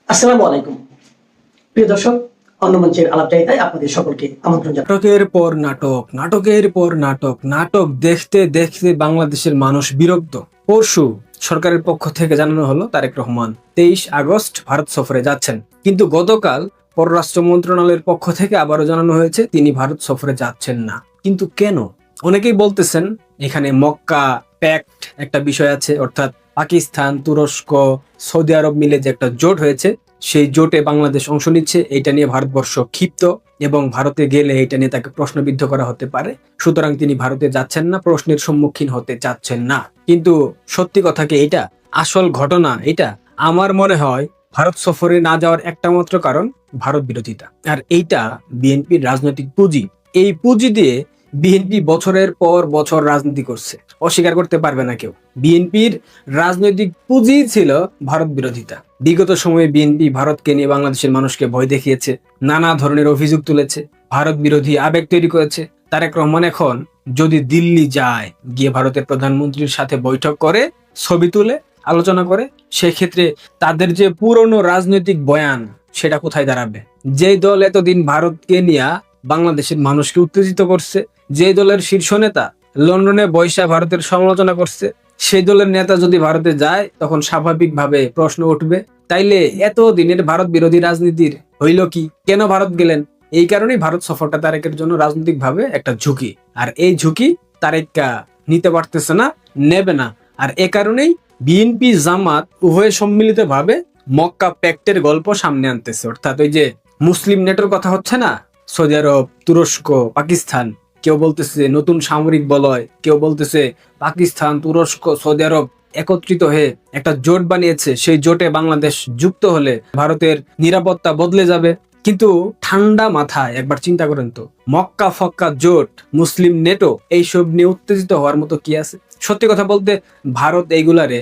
আসসালামু আলাইকুম প্রিয় দর্শক, অন্য মঞ্চের আলাপচারিতায় আপনাদের সকলকে আমন্ত্রণ জানাই। নাটকের পর নাটক, নাটকের পর নাটক, নাটক দেখতে দেখতে বাংলাদেশের মানুষ বিরক্ত। পরশু সরকারের পক্ষ থেকে জানানো হলো তারেক রহমান 23 আগস্ট ভারত সফরে যাচ্ছেন, কিন্তু গতকাল পররাষ্ট্র মন্ত্রণালয়ের পক্ষ থেকে আবারও জানানো হয়েছে তিনি ভারত সফরে যাচ্ছেন না। কিন্তু কেন? অনেকেই বলতেছেন এখানে মক্কা প্যাক্ট একটা বিষয় আছে, অর্থাৎ পাকিস্তান, তুরস্ক, সৌদি আরব মিলে যে একটা জোট হয়েছে, সেই জোটে বাংলাদেশ অংশ নিচ্ছে। এটা নিয়ে ভারতবর্ষ ক্ষিপ্ত এবং ভারতে গেলে এটা নিয়ে তাকে প্রশ্নবিদ্ধ করা হতে পারে। সুতরাং তিনি ভারতে যাচ্ছেন না, প্রশ্নের সম্মুখীন হতে চাচ্ছেন না। কিন্তু সত্যি কথা কি এটা? আসল ঘটনা এটা? আমার মনে হয় ভারত সফরে না যাওয়ার একটা মাত্র কারণ ভারত বিরোধিতা। আর এইটা বিএনপির রাজনৈতিক পুঁজি। এই পুঁজি দিয়ে বিএনপি বছরের পর বছর রাজনীতি করছে, অস্বীকার করতে পারবে না কেউ। বিএনপির রাজনৈতিক পুঁজি ছিল ভারত বিরোধিতা। বিগত সময়ে বিএনপি ভারতকে নিয়ে বাংলাদেশের মানুষকে ভয় দেখিয়েছে, নানা ধরনের অভিযোগ তুলেছে, ভারত বিরোধী আবেগ তৈরি করেছে। তারেক রহমান এখন যদি দিল্লি যায়, গিয়ে ভারতের প্রধানমন্ত্রীর সাথে বৈঠক করে, ছবি তুলে আলোচনা করে, সেক্ষেত্রে তাদের যে পুরনো রাজনৈতিক বয়ান সেটা কোথায় দাঁড়াবে? যেই দল এতদিন ভারতকে নিয়ে বাংলাদেশের মানুষকে উত্তেজিত করছে, যে দলের শীর্ষ নেতা লন্ডনে বৈশা ভারতের সমালোচনা করছে, সেই দলের নেতা যদি ভারতে যায়, তখন স্বাভাবিকভাবে প্রশ্ন উঠবে, তাইলে এত দিনের ভারত বিরোধী রাজনীতির হইল কি? কেন ভারত গেলেন? এই কারণেই ভারত সফরটা তারেকের জন্য রাজনৈতিক ভাবে একটা ঝুঁকি। আর এই ঝুঁকি তারেকা নিতে পারতেছে না, নেবে না। আর এ কারণেই বিএনপি জামাত উভয় সম্মিলিত ভাবে মক্কা প্যাক্টের গল্প সামনে আনতেছে। অর্থাৎ ওই যে মুসলিম নেটোর কথা হচ্ছে না, সৌদি আরব, তুরস্ক, পাকিস্তান, কেউ বলতেছে নতুন সামরিক বলয়, কেউ বলতেছে পাকিস্তান, তুরস্ক, সৌদি আরব একত্রিত হয়ে একটা জোট বানিয়েছে, সেই জোটে বাংলাদেশ যুক্ত হলে ভারতের নিরাপত্তা বদলে যাবে। কিন্তু ঠান্ডা মাথায় একবার চিন্তা করেন তো, মক্কা ফক্কা জোট, মুসলিম নেটো, এইসব নিয়ে উত্তেজিত হওয়ার মতো কি আছে? সত্যি কথা বলতে ভারত এইগুলারে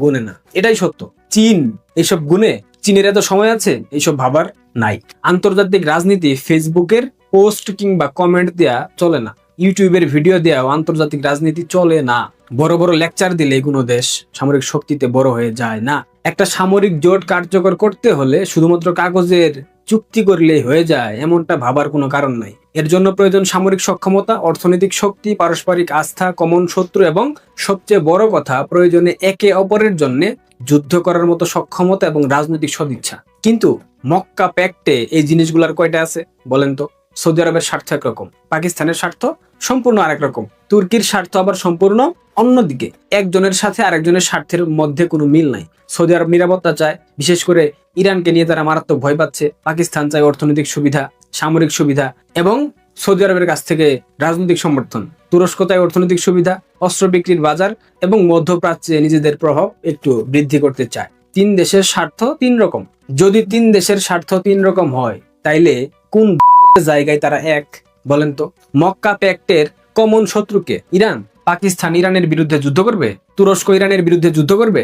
গুনে না, এটাই সত্য। চীন এইসব গুনে? চীনের এত সময় আছে এইসব ভাবার? নাই। আন্তর্জাতিক রাজনীতি ফেসবুকের পোস্ট কিংবা কমেন্ট দেয়া চলে না, ইউটিউবের ভিডিও দেওয়া আন্তর্জাতিক রাজনীতি চলে না। বড় বড় লেকচার দিলে কোনো দেশ সামরিক শক্তিতে বড় হয়ে যায় না। একটা সামরিক জোট কার্যকর করতে হলে শুধুমাত্র কাগজের চুক্তি করলেই হয়ে যায় এমনটা ভাবার কোনো কারণ নাই। এর জন্য প্রয়োজন সামরিক সক্ষমতা, অর্থনৈতিক শক্তি, পারস্পরিক আস্থা, কমন শত্রু এবং সবচেয়ে বড় কথা, প্রয়োজনে একে অপরের জন্য যুদ্ধ করার মতো সক্ষমতা এবং রাজনৈতিক সদিচ্ছা। কিন্তু মক্কা প্যাক্টে এই জিনিসগুলার কয়টা আছে বলেন তো? সৌদি আরবের স্বার্থ একরকম, পাকিস্তানের স্বার্থ সম্পূর্ণ আরেক রকম, তুর্কির স্বার্থ আবার সম্পূর্ণ অন্যদিকে। একজনের সাথে আরেকজনের স্বার্থের মধ্যে কোনো মিল নাই। সৌদি আরব নিরাপত্তা চায়, বিশেষ করে ইরানকে নিয়ে তারা মারাত্মক ভয় পাচ্ছে। পাকিস্তান চায় অর্থনৈতিক সুবিধা, সামরিক সুবিধা এবং সৌদি আরবের কাছ থেকে রাজনৈতিক সমর্থন। তুরস্ক চায় অর্থনৈতিক সুবিধা, অস্ত্র বিক্রির বাজার এবং মধ্যপ্রাচ্যে নিজেদের প্রভাব একটু বৃদ্ধি করতে চায়। তিন দেশের স্বার্থ তিন রকম। যদি তিন দেশের স্বার্থ তিন রকম হয়, তাইলে কোন জায়গায় তারা এক বলেন তো? মক্কা প্যাক্টের কমন শত্রুকে ইরান। পাকিস্তান ইরানের বিরুদ্ধে যুদ্ধ করবে? তুরস্ক ইরানের বিরুদ্ধে যুদ্ধ করবে?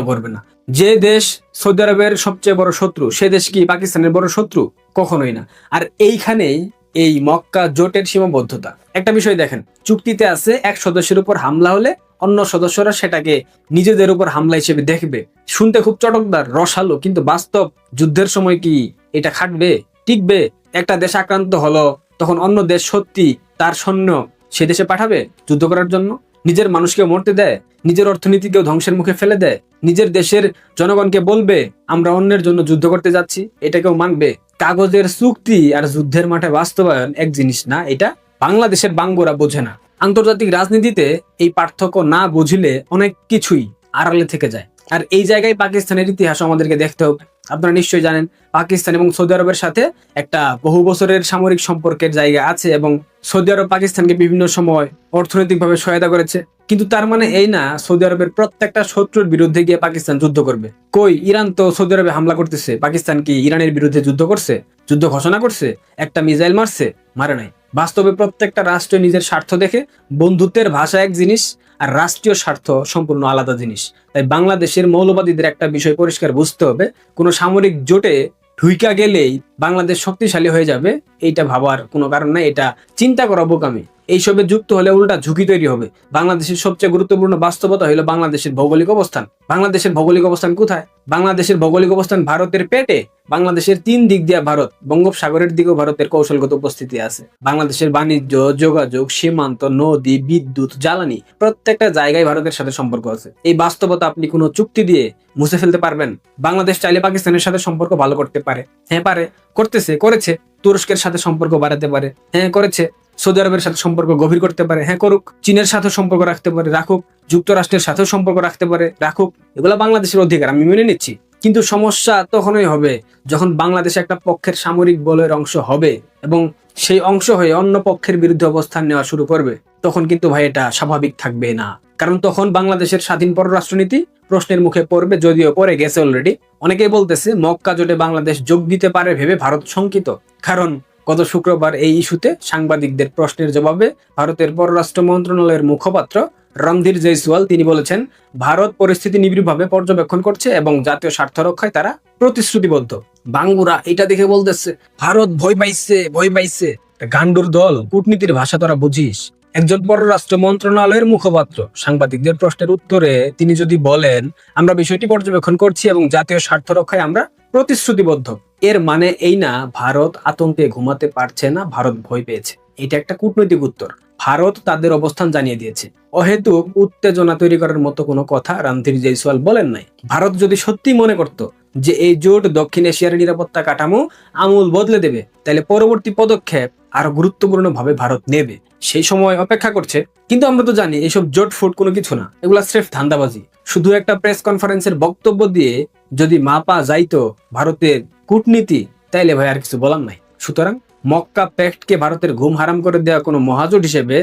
করবে না। যে দেশ সৌদি আরবের সবচেয়ে বড় শত্রু, সে দেশ কি পাকিস্তানের বড় শত্রু? কখনোই না। আর এইখানেই এই মক্কা জোটের সীমাবদ্ধতা। একটা বিষয় দেখেন, চুক্তিতে আছে এক সদস্যের উপর হামলা হলে অন্য সদস্যরা সেটাকে নিজেদের উপর হামলা হিসেবে দেখবে। শুনতে খুব চটকদার, রসালো, কিন্তু বাস্তব যুদ্ধের সময় কি এটা খাটবে? টিকবে? একটা দেশ আক্রান্ত হলো, তখন অন্য দেশ সত্যি তার সৈন্য সে দেশে পাঠাবে যুদ্ধ করার জন্য? নিজের মানুষকে মরতে দেয়? নিজের অর্থনীতিকেও ধ্বংসের মুখে ফেলে দেয়? নিজের দেশের জনগণকে বলবে আমরা অন্যের জন্য যুদ্ধ করতে যাচ্ছি? এটা কেউ মানবে? কাগজের চুক্তি আর যুদ্ধের মাঠে বাস্তবায়ন এক জিনিস না, এটা বাংলাদেশের বাঙ্গুরা বোঝে না। আন্তর্জাতিক রাজনীতিতে এই পার্থক্য না বুঝলে অনেক কিছুই আড়ালে থেকে যায়। আর এই জায়গায় পাকিস্তানের ইতিহাস আমাদেরকে দেখতে হবে। আপনারা নিশ্চয়ই জানেন, পাকিস্তান এবং সৌদি আরবের সাথে একটা বহু বছরের সামরিক সম্পর্কের জায়গা আছে এবং সৌদি আরব পাকিস্তানকে বিভিন্ন সময় অর্থনৈতিকভাবে সহায়তা করেছে। কিন্তু তার মানে এই না সৌদি আরবের প্রত্যেকটা শত্রুর বিরুদ্ধে গিয়ে পাকিস্তান যুদ্ধ করবে। কই, ইরান তো সৌদি আরবে হামলা করতেছে, পাকিস্তান কি ইরানের বিরুদ্ধে যুদ্ধ করছে? যুদ্ধ ঘোষণা করছে? একটা মিসাইল মারছে? মারে নাই। বাস্তবে প্রত্যেকটা রাষ্ট্র নিজের স্বার্থ দেখে। বন্ধুত্বের ভাষা এক জিনিস, আর রাষ্ট্রীয় স্বার্থ সম্পূর্ণ আলাদা জিনিস। তাই বাংলাদেশের মৌলবাদীদের একটা বিষয় পরিষ্কার বুঝতে হবে, কোনো সামরিক জোটে ঢুইকা গেলেই বাংলাদেশ শক্তিশালী হয়ে যাবে, এইটা ভাবার কোনো কারণ নাই, এটা চিন্তা করা বোকামি। এইসবে যুক্ত হলে উল্টা ঝুঁকি তৈরি হবে। বাংলাদেশের সবচেয়ে গুরুত্বপূর্ণ বাস্তবতা হলো বাংলাদেশের ভৌগোলিক অবস্থান। বাংলাদেশের ভৌগোলিক অবস্থান কোথায়? বাংলাদেশের ভৌগোলিক অবস্থান ভারতের পেটে। বাংলাদেশের 3 দিক দিয়ে ভারত, বঙ্গোপসাগরের দিকেও ভারতের কৌশলগত উপস্থিতি আছে। বাংলাদেশের বাণিজ্য, যোগাযোগ, সীমান্ত, নদী, বিদ্যুৎ, জ্বালানি, প্রত্যেকটা জায়গায় ভারতের সাথে সম্পর্ক আছে। এই বাস্তবতা আপনি কোনো চুক্তি দিয়ে মুছে ফেলতে পারবেন? বাংলাদেশ চাইলে পাকিস্তানের সাথে সম্পর্ক ভালো করতে পারে, হ্যাঁ পারে, করতেছে, করেছে। তুরস্কের সাথে সম্পর্ক বাড়াতে পারে, হ্যাঁ করেছে। সৌদি আরবের সাথে সম্পর্ক গভীর করতে পারে, হ্যাঁ করুক। চীনের সাথে সম্পর্ক রাখতে পারে, রাখুক। যুক্তরাষ্ট্রের সাথেও সম্পর্ক রাখতে পারে, রাখুক। এগুলো বাংলাদেশের অধিকার, আমি মেনে নিচ্ছি। কিন্তু সমস্যা তখনই হবে যখন বাংলাদেশ একটা পক্ষের সামরিক বলের অংশ হবে এবং সেই অংশ হয়ে অন্য পক্ষের বিরুদ্ধে অবস্থান নেওয়া শুরু করবে। তখন কিন্তু ভাই এটা স্বাভাবিক থাকবে না, কারণ তখন বাংলাদেশের স্বাধীন পররাষ্ট্রনীতি প্রশ্নের মুখে পড়বে, যদিও পড়ে গেছে অলরেডি। অনেকেই বলতেছে মক্কা জোটে বাংলাদেশ যোগ দিতে পারে ভেবে ভারত শঙ্কিত। কারণ গত শুক্রবার এই ইস্যুতে সাংবাদিকদের প্রশ্নের জবাবে ভারতের পররাষ্ট্র মন্ত্রণালয়ের মুখপাত্র রণধীর জয়সওয়াল তিনি বলেছেন, ভারত পরিস্থিতি নিবিড়ভাবে পর্যবেক্ষণ করছে এবং জাতীয় স্বার্থ রক্ষায় তারা প্রতিশ্রুতিবদ্ধ। বাঙ্গুরা এটা দেখে বলতেছে ভারত ভয় পাইছে, ভয় পাইছে। গান্ডুর দল, কূটনীতির ভাষা তোরা বুঝিস? একজন পররাষ্ট্র মন্ত্রণালয়ের মুখপাত্র সাংবাদিকদের প্রশ্নের উত্তরে তিনি যদি বলেন আমরা বিষয়টি পর্যবেক্ষণ করছি এবং জাতীয় স্বার্থ রক্ষায় আমরা প্রতিশ্রুতিবদ্ধ, এর মানে এই না ভারত আতঙ্কে ঘুমাতে পারছে না, ভারত ভয় পেয়েছে। এটা একটা কূটনৈতিক উত্তর। ভারত তাদের অবস্থান জানিয়ে দিয়েছে। অহেতুক উত্তেজনা তৈরি করার মতো কোনো কথা রণধীর জয়সওয়াল বলেন নাই। ভারত যদি সত্যি মনে করত যে এই জোট দক্ষিণ এশিয়ার নিরাপত্তা কাঠামো আমূল বদলে দেবে, তাহলে পরবর্তী পদক্ষেপ আরো গুরুত্বপূর্ণভাবে ভারত নেবে। সেই সময় অপেক্ষা করছে। কিন্তু আমরা তো জানি এইসব জোট ফুট কোনো কিছু না, এগুলা স্রেফ ধান্দাবাজি। শুধু একটা প্রেস কনফারেন্সের বক্তব্য দিয়ে যদি মাপা যাইতো ভারতের কূটনীতি, তাইলে ভাই আর কিছু বলার নাই। সুতরাং মক্কা প্যাক্টকে ভারতের ঘুম হারাম করে দেওয়া কোনো মহাজোট হিসেবে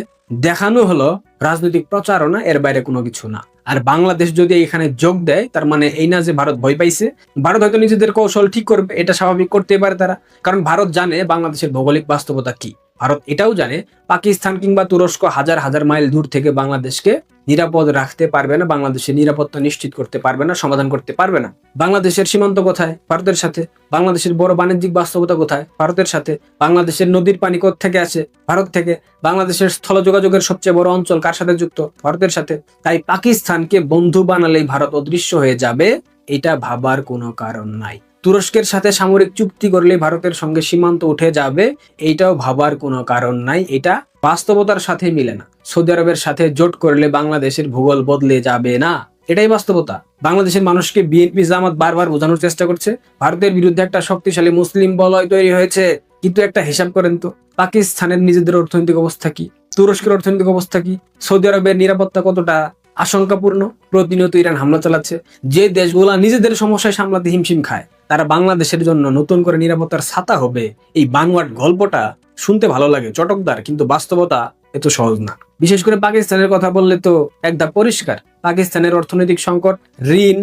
দেখানো হলো রাজনৈতিক প্রচারণা, এর বাইরে কোনো কিছু না। আর বাংলাদেশ যদি এখানে যোগ দেয় তার মানে এই না যে ভারত ভয় পাইছে। ভারত হয়তো নিজেদের কৌশল ঠিক করবে, এটা স্বাভাবিক করতে পারে তারা, কারণ ভারত জানে বাংলাদেশের ভৌগোলিক বাস্তবতা কি। ভারত এটাও জানে পাকিস্তান কিংবা তুরস্ক হাজার হাজার মাইল দূর থেকে বাংলাদেশকে নিরাপদ রাখতে পারবে না, বাংলাদেশের নিরাপত্তা নিশ্চিত করতে পারবে না, সমাধান করতে পারবে না। বাংলাদেশের সীমান্ত কোথায়? ভারতের সাথে। বাংলাদেশের বড় বাণিজ্যিক বাস্তবতা কোথায়? ভারতের সাথে। বাংলাদেশের নদীর পানি কোথা থেকে আসে? ভারত থেকে। বাংলাদেশের স্থল যোগাযোগের সবচেয়ে বড় অঞ্চল কার সাথে যুক্ত? ভারতের সাথে। তাই পাকিস্তানকে বন্ধু বানালেই ভারত অদৃশ্য হয়ে যাবে, এটা ভাবার কোনো কারণ নাই। তুরস্কের সাথে সামরিক চুক্তি করলে ভারতের সঙ্গে সীমান্ত উঠে যাবে, এইটাও ভাবার কোনো কারণ নাই, এটা বাস্তবতার সাথে মিলে না। সৌদি আরবের সাথে জোট করলে বাংলাদেশের ভূগোল বদলে যাবে না, এটাই বাস্তবতা। বাংলাদেশের মানুষকে বিএনপি জামাত বারবার বোঝানোর চেষ্টা করছে ভারতের বিরুদ্ধে একটা শক্তিশালী মুসলিম বলয় তৈরি হয়েছে। কিন্তু একটা হিসাব করেন তো, পাকিস্তানের নিজেদের অর্থনৈতিক অবস্থা কি? তুরস্কের অর্থনৈতিক অবস্থা কি? সৌদি আরবের নিরাপত্তা কতটা আশঙ্কাপূর্ণ? প্রতিনিয়ত ইরান হামলা চালাচ্ছে। যে দেশগুলা নিজেদের সমস্যায় সামলাতে হিমশিম খায়, তারা বাংলাদেশের জন্য নতুন করে নিরাপত্তার ছাতা হবে, এই বানোয়াট গল্পটা শুনতে ভালো লাগে, চটকদার, কিন্তু বাস্তবতা এত সহজ না। বিশেষ করে পাকিস্তানের কথা বললে তো একদম পরিষ্কার। পাকিস্তানের অর্থনৈতিক সংকট, ঋণ,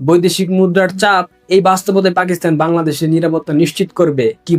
বৈদেশিক মুদ্রার চাপ, এই বাস্তবতায় পাকিস্তান বাংলাদেশের নিরাপত্তা নিশ্চিত করবে কি?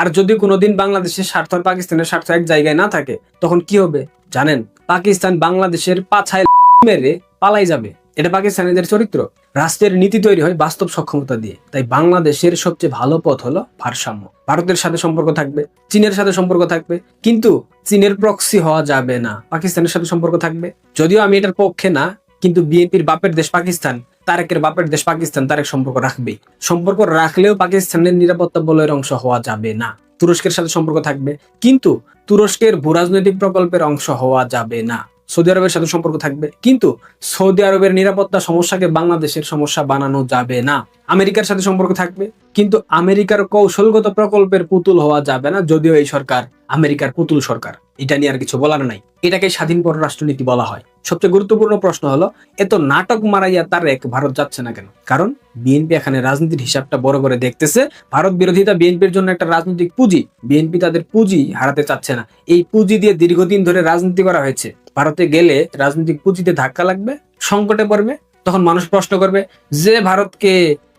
আর যদি কোনোদিন বাংলাদেশের স্বার্থ আর পাকিস্তানের স্বার্থ এক জায়গায় না থাকে, তখন কি হবে জানেন? পাকিস্তান বাংলাদেশের পাছায় মেরে পালাই যাবে। এটা পাকিস্তানিদের চরিত্র। রাষ্ট্রের নীতি তৈরি হয় বাস্তব সক্ষমতা দিয়ে। তাই বাংলাদেশের সবচেয়ে ভালো পথ হলো ভারসাম্য। ভারতের সাথে সম্পর্ক থাকবে, চীনের সাথে সম্পর্ক থাকবে, কিন্তু চীনের প্রক্সি হওয়া যাবে না। পাকিস্তানের সাথে সম্পর্ক থাকবে, যদিও আমি এটার পক্ষে না, কিন্তু বিএনপির বাপের দেশ পাকিস্তান, তারেকের বাপের দেশ পাকিস্তান, তারেক সম্পর্ক রাখবেই। সম্পর্ক রাখলেও পাকিস্তানের নিরাপত্তা বলয়ের অংশ হওয়া যাবে না। তুরস্কের সাথে সম্পর্ক থাকবে, কিন্তু তুরস্কের ভূরাজনৈতিক প্রকল্পের অংশ হওয়া যাবে না। সৌদি আরবের সাথে সম্পর্ক থাকবে, কিন্তু সৌদি আরবের নিরাপত্তা সমস্যাকে বাংলাদেশের সমস্যা বানানো যাবে না। আমেরিকার সাথে সম্পর্ক থাকবে, কিন্তু আমেরিকার কৌশলগত প্রকল্পের পুতুল হওয়া যাবে না, যদিও এই সরকার আমেরিকার পুতুল সরকার। এটা নিয়ে আর কিছু বলার নাই, এটাকে স্বাধীন পররাষ্ট্রনীতি বলা হয়। সবচেয়ে গুরুত্বপূর্ণ প্রশ্ন হলো, এত নাটক মারাইয়া তারেক ভারত যাচ্ছে না কেন? কারণ বিএনপি এখানে রাজনীতির হিসাবটা বড় করে দেখতেছে। ভারত বিরোধিতা বিএনপির জন্য একটা রাজনৈতিক পুঁজি। বিএনপি তাদের পুঁজি হারাতে চাচ্ছে না। এই পুঁজি দিয়ে দীর্ঘদিন ধরে রাজনীতি করা হয়েছে। ভারতে গেলে রাজনৈতিক পুঁজিতে ধাক্কা লাগবে, সংকটে পড়বে। তখন মানুষ প্রশ্ন করবে, যে ভারতকে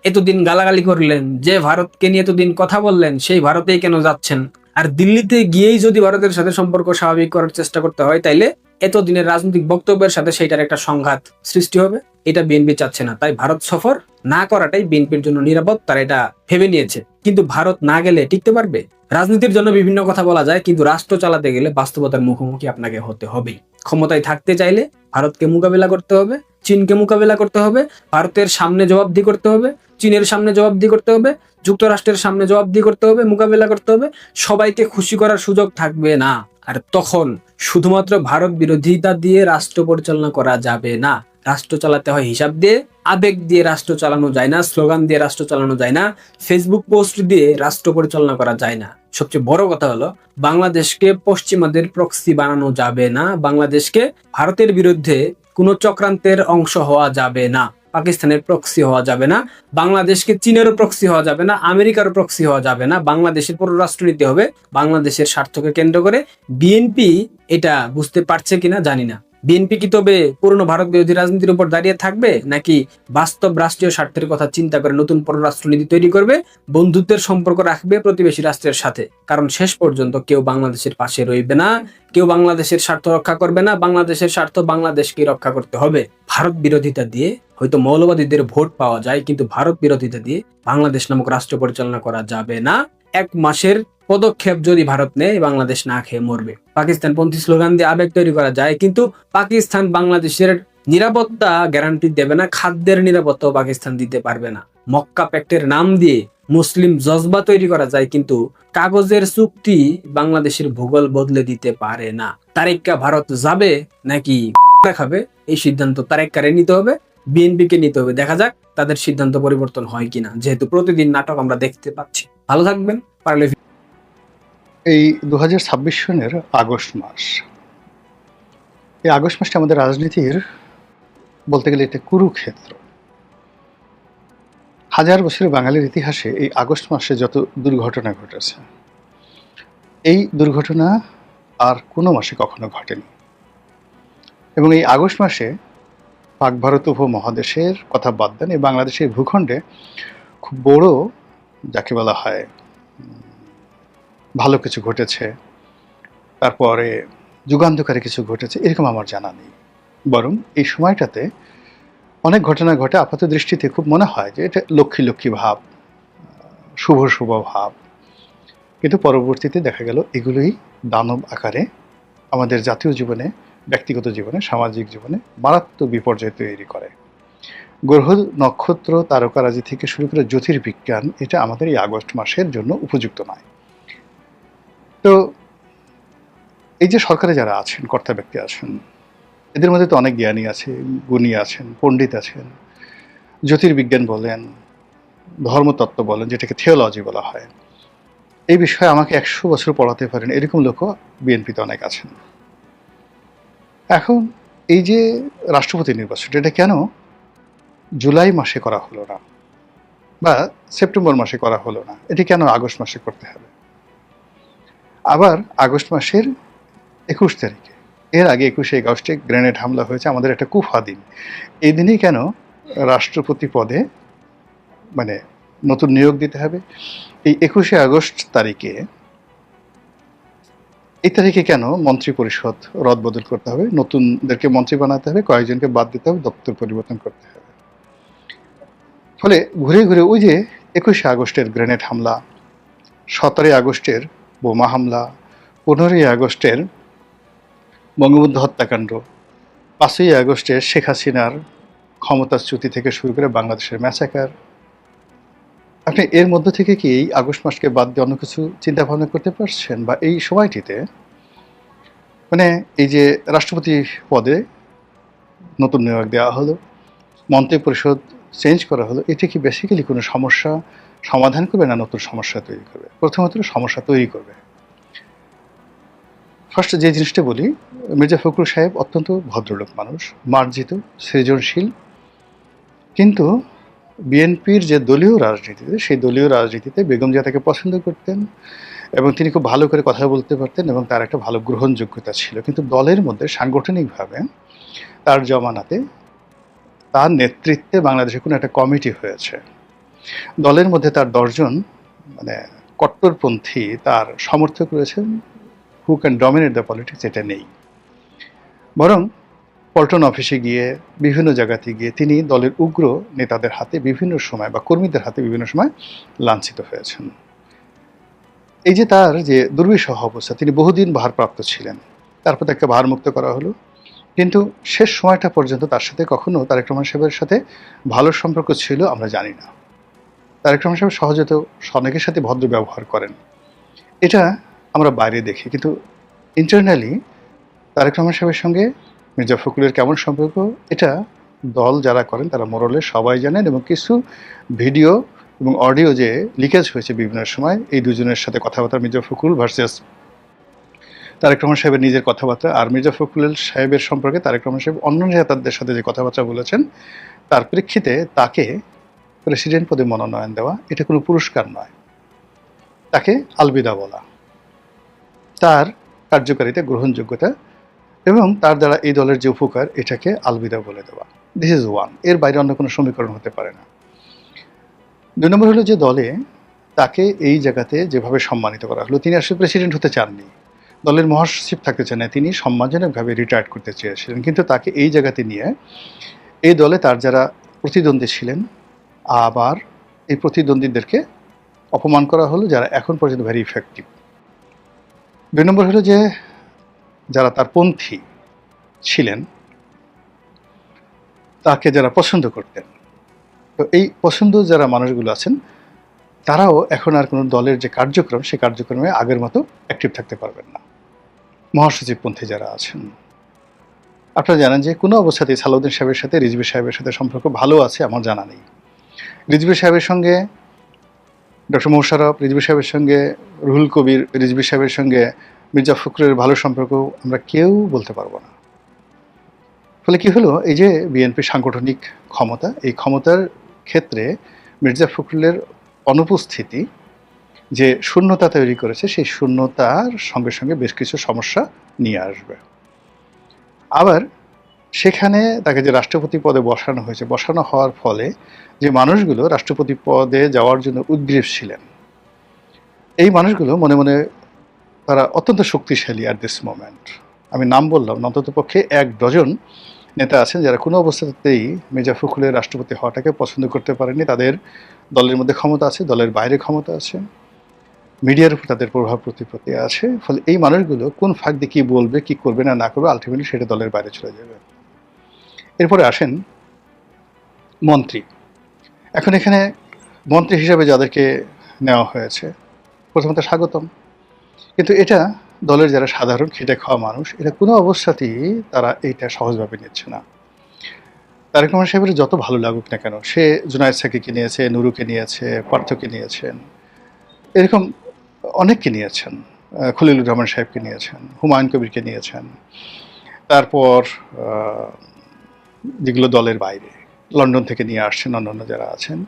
এতদিন গালাগালি করলেন, যে ভারতকে নিয়ে এতদিন কথা বললেন, সেই ভারতেই কেন যাচ্ছেন? আর দিল্লিতে গিয়েই যদি ভারতের সাথে সম্পর্ক স্বাভাবিক করার চেষ্টা করতে হয়, তাইলে এতদিনের রাজনৈতিক বক্তব্যের সাথে সেইটার একটা সংঘাত সৃষ্টি হবে, এটা বিএনপি চাচ্ছে না। তাই ভারত সফর না করাটাই বিএনপির জন্য নিরাপদ, তারা এটা ভেবে নিয়েছে। কিন্তু ভারত না গেলে টিকতে পারবে? রাজনীতির জন্য বিভিন্ন কথা বলা যায়, কিন্তু রাষ্ট্র চালাতে গেলে বাস্তবতার মুখোমুখি আপনাকে হতে হবে। ক্ষমতায় থাকতে চাইলে ভারতকে মোকাবিলা করতে হবে, চীনকে মোকাবিলা করতে হবে, ভারতের সামনে জবাবদিহি করতে হবে, চীনের সামনে জবাবদিহি করতে হবে, যুক্তরাষ্ট্রের সামনে জবাবদিহি করতে হবে, মোকাবিলা করতে হবে। সবাইকে খুশি করার সুযোগ থাকবে না। আর তখন শুধুমাত্র ভারত বিরোধিতা দিয়ে রাষ্ট্র পরিচালনা করা যাবে না। রাষ্ট্র চালাতে হয় হিসাব দিয়ে, আবেগ দিয়ে রাষ্ট্র চালানো যায় না, স্লোগান দিয়ে রাষ্ট্র চালানো যায় না, ফেসবুক পোস্ট দিয়ে রাষ্ট্র পরিচালনা করা যায় না। সবচেয়ে বড় কথা হলো, বাংলাদেশকে পশ্চিমাদের প্রক্সি বানানো যাবে না, বাংলাদেশকে ভারতের বিরুদ্ধে কোনো চক্রান্তের অংশ হওয়া যাবে না, পাকিস্তানের প্রক্সি হওয়া যাবে না, বাংলাদেশকে চীনেরও প্রক্সি হওয়া যাবে না, আমেরিকারও প্রক্সি হওয়া যাবে না। বাংলাদেশের পররাষ্ট্রনীতি হবে বাংলাদেশের স্বার্থকে কেন্দ্র করে। বিএনপি এটা বুঝতে পারছে কিনা জানি না। বিএনপি কি তবে পুরনো ভারত বিরোধী রাজনীতির উপর দাঁড়িয়ে থাকবে, নাকি বাস্তব রাষ্ট্রীয় স্বার্থের কথা চিন্তা করে নতুন পররাষ্ট্রনীতি তৈরি করবে, বন্ধুত্বের সম্পর্ক রাখবে প্রতিবেশী রাষ্ট্রের সাথে? কারণ শেষ পর্যন্ত কেউ বাংলাদেশের পাশে রইবে না, কেউ বাংলাদেশের স্বার্থ রক্ষা করবে না। বাংলাদেশের স্বার্থ বাংলাদেশকে রক্ষা করতে হবে। ভারত বিরোধিতা দিয়ে হয়তো মৌলবাদীদের ভোট পাওয়া যায়, কিন্তু ভারত বিরোধিতা দিয়ে বাংলাদেশ নামক রাষ্ট্র পরিচালনা করা যাবে না। 1 মাসের পদক্ষেপ যদি ভারত নেয়, বাংলাদেশ না খেয়ে মরবে। পাকিস্তানপন্থী স্লোগান দিয়ে আবেগ তৈরি করা যায়, কিন্তু পাকিস্তান বাংলাদেশের নিরাপত্তা গ্যারান্টি দেবে না, খাদ্যের নিরাপত্তাও পাকিস্তান দিতে পারবে না। মক্কা প্যাক্টের নাম দিয়ে মুসলিম জজবা তৈরি করা যায়, কিন্তু কাগজের চুক্তি বাংলাদেশের ভূগোল বদলে দিতে পারে না। তারেক্কা ভারত যাবে নাকি খাবে, এই সিদ্ধান্ত তারেক্কারে নিতে হবে, বিএনপি কে নিতে হবে। দেখা যাক তাদের সিদ্ধান্ত পরিবর্তন হয় কিনা, যেহেতু প্রতিদিন নাটক আমরা দেখতে পাচ্ছি। ভালো থাকবেন। পারলে এই 2026 সনের আগস্ট মাস, এই আগস্ট মাসটা আমাদের রাজনীতির বলতে গেলে এটা কুরুক্ষেত্র। হাজার বছরের বাঙালির ইতিহাসে এই আগস্ট মাসে যত দুর্ঘটনা ঘটেছে, এই দুর্ঘটনা আর কোনো মাসে কখনো ঘটেনি। এবং এই আগস্ট মাসে পাক ভারত উপমহাদেশের কথা বাদ দেন, এই বাংলাদেশের ভূখণ্ডে খুব বড়, যাকে বলা হয় ভালো কিছু ঘটেছে, তারপরে যুগান্তকারী কিছু ঘটেছে, এরকম আমার জানা নেই। বরং এই সময়টাতে অনেক ঘটনা ঘটে, আপাত দৃষ্টিতে খুব মনে হয় যে এটা লক্ষ্মী লক্ষ্মী ভাব, শুভ শুভ ভাব, কিন্তু পরবর্তীতে দেখা গেল এগুলোই দানব আকারে আমাদের জাতীয় জীবনে, ব্যক্তিগত জীবনে, সামাজিক জীবনে মারাত্মক বিপর্যয় তৈরি করে। গ্রহ নক্ষত্র তারকারাজি থেকে শুরু করে জ্যোতির্বিজ্ঞান, এটা আমাদের এই আগস্ট মাসের জন্য উপযুক্ত নয়। তো এই যে সরকারে যারা আছেন, কর্তা ব্যক্তি আছেন, এদের মধ্যে তো অনেক জ্ঞানী আছে, গুণী আছেন, পণ্ডিত আছেন, জ্যোতির্বিজ্ঞান বলেন, ধর্মতত্ত্ব বলেন, যেটাকে থিওলজি বলা হয়, এই বিষয়ে আমাকে 100 বছর পড়াতে পারেন এরকম লোকও বিএনপিতে অনেক আছেন। এখন এই যে রাষ্ট্রপতি নির্বাচন, এটা কেন জুলাই মাসে করা হলো না বা সেপ্টেম্বর মাসে করা হলো না, এটি কেন আগস্ট মাসে করতে হবে? আবার আগস্ট মাসের 21 তারিখে, এর আগে 21শে আগস্টে গ্রেনেড হামলা হয়েছে, আমাদের একটা কুফা দিন। এই দিনই কেন রাষ্ট্রপতি পদে মানে নতুন নিয়োগ দিতে হবে? এই 21শে আগস্ট তারিখে, এই তারিখে কেন মন্ত্রী পরিষদ রদবদল করতে হবে, নতুনদেরকে মন্ত্রী বানাতে হবে, কয়েকজনকে বাদ দিতে হবে, দপ্তর পরিবর্তন করতে হবে? ফলে ঘুরে ঘুরে ওই যে 21শে আগস্টের গ্রেনেড হামলা, 17ই আগস্টের বোমা হামলা, 15ই আগস্টের বঙ্গবন্ধু হত্যাকাণ্ড, 5ই আগস্টের শেখ হাসিনার ক্ষমতাচ্যুতি থেকে শুরু করে বাংলাদেশের ম্যাসাকার, আপনি এর মধ্য থেকে কি এই আগস্ট মাসকে বাদ দিয়ে অন্য কিছু চিন্তা ভাবনা করতে পারছেন? বা এই সময়টিতে মানে এই যে রাষ্ট্রপতি পদে নতুন নিয়োগ দেওয়া হলো, মন্ত্রী পরিষদ চেঞ্জ করা হলো, এটা কি বেসিক্যালি কোনো সমস্যা সমাধান করবে না নতুন সমস্যা তৈরি করবে? প্রথমত সমস্যা তৈরি করবে। ফার্স্ট যে জিনিসটা বলি, মির্জা ফখরুল সাহেব অত্যন্ত ভদ্রলোক মানুষ, মার্জিত, সৃজনশীল, কিন্তু বিএনপির যে দলীয় রাজনীতিতে, সেই দলীয় রাজনীতিতে বেগম জিয়া তাকে পছন্দ করতেন এবং তিনি খুব ভালো করে কথা বলতে পারতেন এবং তার একটা ভালো গ্রহণযোগ্যতা ছিল। কিন্তু দলের মধ্যে সাংগঠনিকভাবে তার জমানাতে, তার নেতৃত্বে বাংলাদেশে কোনো একটা কমিটি হয়েছে, দলের মধ্যে তার 10 জন মানে কট্টরপন্থী তার সমর্থক রয়েছেন, who can dominate the politics, এটা নেই। বরং পল্টন অফিসে গিয়ে বিভিন্ন জায়গাতে গিয়ে তিনি দলের উগ্র নেতাদের হাতে বিভিন্ন সময় বা কর্মীদের হাতে বিভিন্ন সময় লাঞ্ছিত হয়েছেন। এই যে তার যে দুর্বিষহ অবস্থা, তিনি বহুদিন ভারপ্রাপ্ত ছিলেন, তারপর তাকে ভারমুক্ত করা হলো, কিন্তু শেষ সময়টা পর্যন্ত তার সাথে কখনো তারেক রহমান সাহেবের সাথে ভালো সম্পর্ক ছিল আমরা জানি না। তারেক রহমান সাহেব সহজত অনেকের সাথে ভদ্র ব্যবহার করেন, এটা আমরা বাইরে দেখি, কিন্তু ইন্টারনালি তারেক রহমান সাহেবের সঙ্গে মির্জা ফখরুলের কেমন সম্পর্ক এটা দল যারা করেন তারা মোরলে সবাই জানেন। এবং কিছু ভিডিও এবং অডিও যে লিকেজ হয়েছে বিভিন্ন সময় এই দুজনের সাথে কথাবার্তা, মির্জা ফখরুল ভার্সেস তারেক রহমান সাহেবের নিজের কথাবার্তা, আর মির্জা ফখরুল সাহেবের সম্পর্কে তারেক রহমান সাহেব অন্য নেতাদের সাথে যে কথাবার্তা বলেছেন, তার প্রেক্ষিতে তাকে প্রেসিডেন্ট পদে মনোনয়ন দেওয়া এটা কোনো পুরস্কার নয়, তাকে আলবিদা বলা, তার কার্যকারিতা, গ্রহণযোগ্যতা এবং তার দ্বারা এই দলের যে উপকার এটাকে আলবিদা বলে দেওয়া। দিস ইজ ওয়ান, এর বাইরে অন্য কোনো সমীকরণ হতে পারে না। 2 নম্বর হলো যে দলে তাকে এই জায়গাতে যেভাবে সম্মানিত করা হলো, তিনি আসলে প্রেসিডেন্ট হতে চাননি, দলের মহাসচিব থাকতে চান না, তিনি সম্মানজনকভাবে রিটায়ার করতে চেয়েছিলেন, কিন্তু তাকে এই জায়গাতে নিয়ে এই দলে তার যারা প্রতিদ্বন্দ্বী ছিলেন, আবার এই প্রতিদ্বন্দ্বীদেরকে অপমান করা হলো যারা এখন পর্যন্ত ভেরি ইফেক্টিভ। 2 নম্বর হলো যে যারা তার পন্থী ছিলেন তাকে যারা পছন্দ করতেন, তো এই পছন্দ যারা মানুষগুলো আছেন তারাও এখন আর কোনো দলের যে কার্যক্রম সেই কার্যক্রমে আগের মতো অ্যাক্টিভ থাকতে পারবেন না। মহাসচিবপন্থী যারা আছেন, আপনারা জানেন যে কোনো অবস্থাতেই সালাউদ্দিন সাহেবের সাথে রিজভী সাহেবের সাথে সম্পর্ক ভালো আছে আমার জানা নেই। রিজভী সাহেবের সঙ্গে ডক্টর মোশাররফ, রিজভী সাহেবের সঙ্গে রুহুল কবির, রিজভী সাহেবের সঙ্গে মির্জা ফখরুলের ভালো সম্পর্ক আমরা কেউ বলতে পারবো না। ফলে কি হলো, এই যে বিএনপির সাংগঠনিক ক্ষমতা, এই ক্ষমতার ক্ষেত্রে মির্জা ফখরুলের অনুপস্থিতি যে শূন্যতা তৈরি করেছে, সেই শূন্যতার সঙ্গে সঙ্গে বেশ কিছু সমস্যা নিয়ে আসবে। আবার সেখানে তাকে যে রাষ্ট্রপতি পদে বসানো হয়েছে, বসানো হওয়ার ফলে যে মানুষগুলো রাষ্ট্রপতি পদে যাওয়ার জন্য উদ্গ্রীব ছিলেন, এই মানুষগুলো মনে মনে তারা অত্যন্ত শক্তিশালী অ্যাট দিস মোমেন্ট। আমি নাম বললাম না, অন্তত পক্ষে 1 ডজন নেতা আছেন যারা কোনো অবস্থাতেই মির্জা ফখরুলের রাষ্ট্রপতি হওয়াটাকে পছন্দ করতে পারেননি। তাদের দলের মধ্যে ক্ষমতা আছে, দলের বাইরে ক্ষমতা আছে, মিডিয়ার উপর তাদের প্রভাব প্রতিপত্তি আছে। ফলে এই মানুষগুলো কোন ফাঁক দিয়ে কী বলবে, কী করবে না করবে, আলটিমেটলি সেটা দলের বাইরে চলে যাবে। এরপরে আসেন মন্ত্রী। এখন এখানে মন্ত্রী হিসাবে যাদেরকে নেওয়া হয়েছে প্রথমত স্বাগতম, কিন্তু এটা দলের যারা সাধারণ খেটে খাওয়া মানুষ, এটা কোনো অবস্থাতেই তারা এইটা সহজভাবে নিচ্ছে না। তারেক রহমান সাহেবের যত ভালো লাগুক না কেন, সে জুনায়েদ সাকিকে নিয়েছে, নুরুকে নিয়েছে, পার্থকে নিয়েছেন, এরকম অনেককে নিয়েছেন, খলিলুর রহমান সাহেবকে নিয়েছেন, হুমায়ুন কবিরকে নিয়েছেন, তারপর যেগুলো দলের বাইরে লন্ডন থেকে নিয়ে আসছেন অন্যান্য যারা আছেন,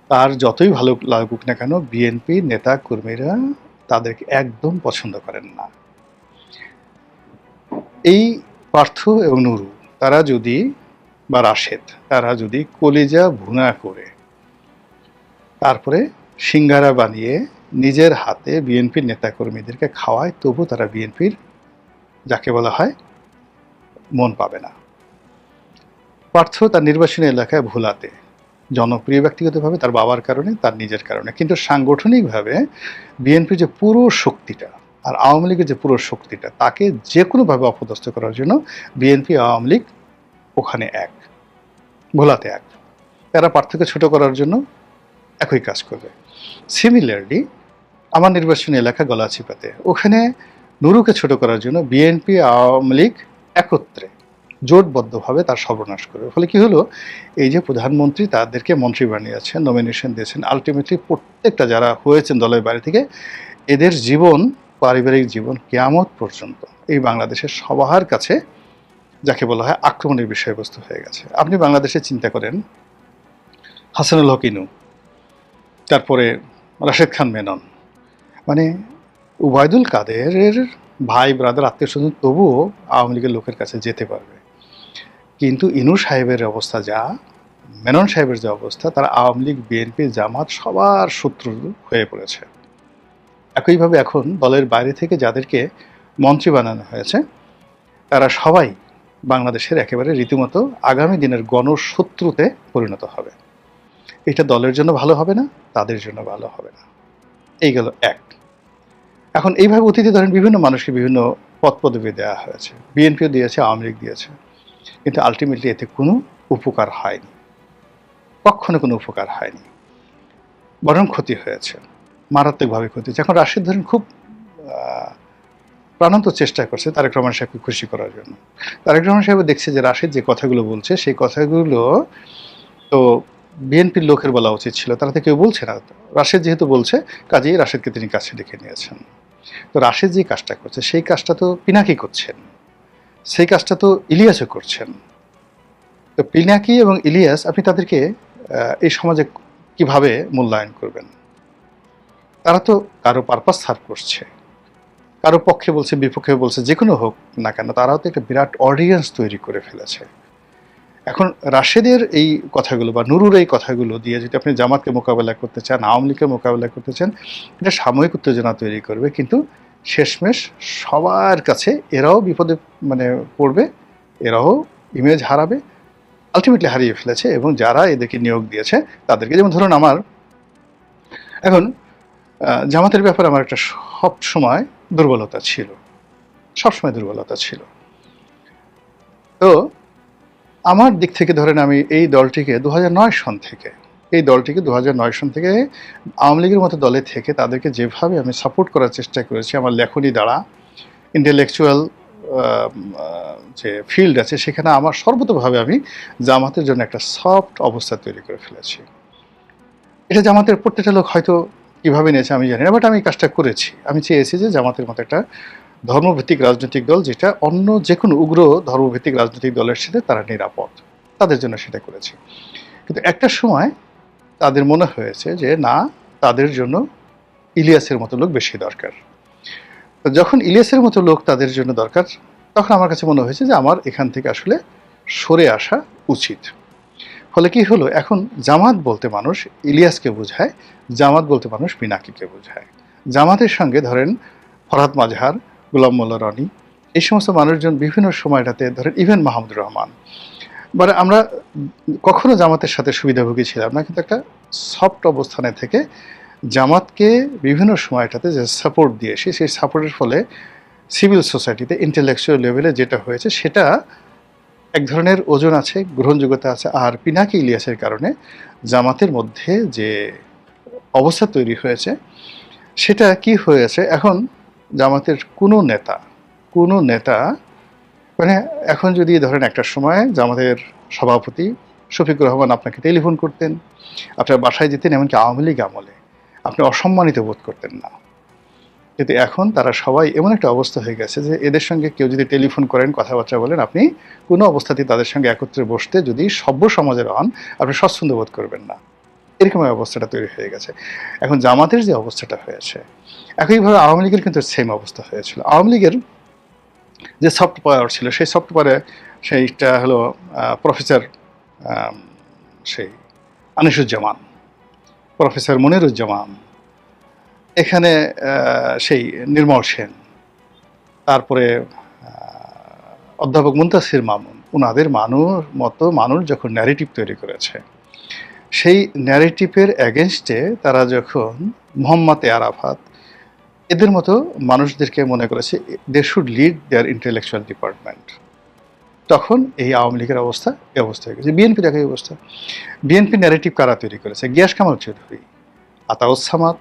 তার যতই ভালো লাগুক না কেন বিএনপি নেতা কর্মীরা তাদেরকে একদম পছন্দ করেন না। এই পার্থ এবং নুরু তারা যদি বা রাশেদ তারা যদি কলিজা ভুনা করে তারপরে সিঙ্গারা বানিয়ে নিজের হাতে বিএনপির নেতাকর্মীদেরকে খাওয়ায়, তবু তারা বিএনপির যাকে বলা হয় মন পাবে না। পার্থ তার নির্বাচনী এলাকায় ভোলাতে জনপ্রিয় ব্যক্তিগতভাবে তার বাবার কারণে, তার নিজের কারণে, কিন্তু সাংগঠনিকভাবে বিএনপির যে পুরো শক্তিটা আর আওয়ামী লীগের যে পুরো শক্তিটা তাকে যে কোনোভাবে অপদস্থ করার জন্য বিএনপি আওয়ামী লীগ ওখানে এক, ভোলাতে এক, তারা পার্থকে ছোট করার জন্য একই কাজ করবে। সিমিলারলি আমার নির্বাচনী এলাকা গলাচিপাতে, ওখানে নুরুকে ছোট করার জন্য বিএনপি আওয়ামী লীগ একত্রে জোটবদ্ধভাবে তার সর্বনাশ করবে। ফলে কি হলো, এই যে প্রধানমন্ত্রী তাদেরকে মন্ত্রী বানিয়েছেন, নমিনেশন দিয়েছেন, আলটিমেটলি প্রত্যেকটা যারা হয়েছেন দলের বাইরে থেকে, এদের জীবন, পারিবারিক জীবন কিয়ামত পর্যন্ত এই বাংলাদেশের সবার কাছে যাকে বলা হয় আক্রমণের বিষয়বস্তু হয়ে গেছে। আপনি বাংলাদেশে চিন্তা করেন, হাসানুল হক ইনু, তারপরে রাশেদ খান মেনন, মানে ওবায়দুল কাদেরের ভাই ব্রাদার আত্মীয় স্বজন তবুও আওয়ামী লীগের লোকের কাছে যেতে পারবে, কিন্তু ইনু সাহেবের অবস্থা যা, মেনন সাহেবের যে অবস্থা, তারা আওয়ামী লীগ, বিএনপি, জামাত সবার শত্রু হয়ে পড়েছে। একইভাবে এখন দলের বাইরে থেকে যাদেরকে মন্ত্রী বানানো হয়েছে তারা সবাই বাংলাদেশের একেবারে রীতিমতো আগামী দিনের গণশত্রুতে পরিণত হবে। এটা দলের জন্য ভালো হবে না, তাদের জন্য ভালো হবে না। এই গেল এক। এখন এইভাবে অতীতে ধরেন বিভিন্ন মানুষকে বিভিন্ন পদ পদবি দেওয়া হয়েছে, বিএনপিও দিয়েছে, আওয়ামী লীগ দিয়েছে, কিন্তু আলটিমেটলি এতে কোনো উপকার হয়নি, কখনো কোনো উপকার হয়নি, বরং ক্ষতি হয়েছে, মারাত্মকভাবে ক্ষতি হয়েছে। এখন রাশিদ ধরেন খুব প্রাণান্ত চেষ্টা করছে তারেক রহমান সাহেবকে খুশি করার জন্য। তারেক রহমান সাহেব দেখছে যে রাশিদ যে কথাগুলো বলছে সেই কথাগুলো তো বিএনপির লোকের বলা উচিত ছিল, তারা তো কেউ বলছে না। রাশিদ যেহেতু বলছে, কাজেই রাশিদকে তিনি কাছে ডেকে নিয়েছেন। তো রাশিদ যে কাজটা করছে সেই কাজটা তো পিনাকি করছেন, সেই কাজটা তো ইলিয়াসও করছেন। তো পিনাকি এবং ইলিয়াস আপনি তাদেরকে এই সমাজে কিভাবে মূল্যায়ন করবেন? তারা তো কারো পারপাস সার্ভ করছে, কারো পক্ষে বলছে, বিপক্ষে বলছে, যে কোনো হোক না কেন, তারাও তো একটা বিরাট অডিয়েন্স তৈরি করে ফেলেছে। এখন রাশেদের এই কথাগুলো বা নুরুর এই কথাগুলো দিয়ে যদি আপনি জামাতকে মোকাবেলা করতে চান, আওয়ামী লীগকে মোকাবেলা করতে চান, এটা সাময়িক উত্তেজনা তৈরি করবে, কিন্তু শেষমেশ সবার কাছে এরাও বিপদে পড়বে, এরাও ইমেজ হারাবে, আলটিমেটলি হারিয়ে ফেলেছে। এবং যারা এদেরকে নিয়োগ দিয়েছে তাদেরকে, যেমন ধরুন আমার এখন জামাতের ব্যাপারে আমার একটা সব সময় দুর্বলতা ছিল, সবসময় দুর্বলতা ছিল। তো আমার দিক থেকে ধরেন আমি এই দলটিকে 2009 সন থেকে আওয়ামী লীগের মতো দলে থেকে তাদেরকে যেভাবে আমি সাপোর্ট করার চেষ্টা করেছি আমার লেখনী দ্বারা, ইন্টেলেকচুয়াল যে ফিল্ড আছে সেখানে আমার সর্বতভাবে আমি জামাতের জন্য একটা সফট অবস্থা তৈরি করে ফেলেছি। এটা জামাতের প্রত্যেকটা লোক হয়তো কীভাবে নিয়েছে আমি জানি না, বাট আমি কাজটা করেছি। আমি চেয়েছি যে জামাতের মতো একটা ধর্মভিত্তিক রাজনৈতিক দল, যেটা অন্য যে কোনো উগ্র ধর্মভিত্তিক রাজনৈতিক দলের সাথে তারা নিরাপদ, তাদের জন্য সেটা করেছি। কিন্তু একটা সময় তাদের মনে হয়েছে যে না, তাদের জন্য ইলিয়াসের মতো লোক বেশি দরকার। যখন ইলিয়াসের মতো লোক তাদের জন্য দরকার, তখন আমার কাছে মনে হয়েছে যে আমার এখান থেকে আসলে সরে আসা উচিত। ফলে কি হলো, এখন জামাত বলতে মানুষ ইলিয়াসকে বোঝায়, জামাত বলতে মানুষ পিনাকিকে বোঝায়। জামাতের সঙ্গে ধরেন ফরহাদ মাজহার, গোলাম মোল্লা রনি, এই সমস্ত মানুষজন বিভিন্ন সময়টাতে ধরেন ইভেন মাহমুদুর রহমান, আমরা কখনো জামাতের সাথে সুবিধাভোগী ছিলাম না, কিন্তু একটা সফট অবস্থানে থেকে জামাতকে বিভিন্ন সময়টাতে যে সাপোর্ট দিয়েছি, সেই সাপোর্টের ফলে সিভিল সোসাইটিতে ইন্টেলেকচুয়াল লেভেলে যেটা হয়েছে সেটা এক ধরনের ওজন আছে, গ্রহণযোগ্যতা আছে। আর পিনাকি ইলিয়াসের কারণে জামাতের মধ্যে যে অবস্থা তৈরি হয়েছে সেটা কি হয়েছে, এখন জামাতের কোনো নেতা এখন যদি ধরেন একটা সময় জামাতের সভাপতি শফিকুর রহমান আপনাকে টেলিফোন করতেন, আপনার বাসায় যেতেন, এমনকি আওয়ামী লীগ আমলে আপনি অসম্মানিত বোধ করতেন না। কিন্তু এখন তারা সবাই এমন একটা অবস্থা হয়ে গেছে যে এদের সঙ্গে কেউ যদি টেলিফোন করেন, কথাবার্তা বলেন, আপনি কোনো অবস্থাতেই তাদের সঙ্গে একত্রে বসতে যদি সভ্য সমাজের হন, আপনি স্বচ্ছন্দ বোধ করবেন না। এরকম অবস্থাটা তৈরি হয়ে গেছে। এখন জামাতের যে অবস্থাটা হয়েছে, একইভাবে আওয়ামী লীগের কিন্তু সেম অবস্থা হয়েছিল। আওয়ামী লীগের যে সফট পাওয়ার ছিল, সেই সফট পাওয়ারে সেইটা হলো প্রফেসর সেই আনিসুজ্জামান, প্রফেসর মনিরুজ্জামান, এখানে সেই নির্মল সেন, তারপরে অধ্যাপক মুনতাসির মামুন, ওনাদের মানুষ যখন ন্যারেটিভ তৈরি করেছে, সেই ন্যারেটিভের এগেনস্টে তারা যখন মোহাম্মদ আরাফাত এদের মতো মানুষদেরকে মনে করেছে they should lead their intellectual department, তখন এই আওয়ামী লীগের অবস্থা এই অবস্থা হয়ে গেছে। বিএনপির একই অবস্থা। বিএনপি ন্যারেটিভ কারা তৈরি করেছে? গিয়াস কামাল চৌধুরী, আতাউস সামাদ,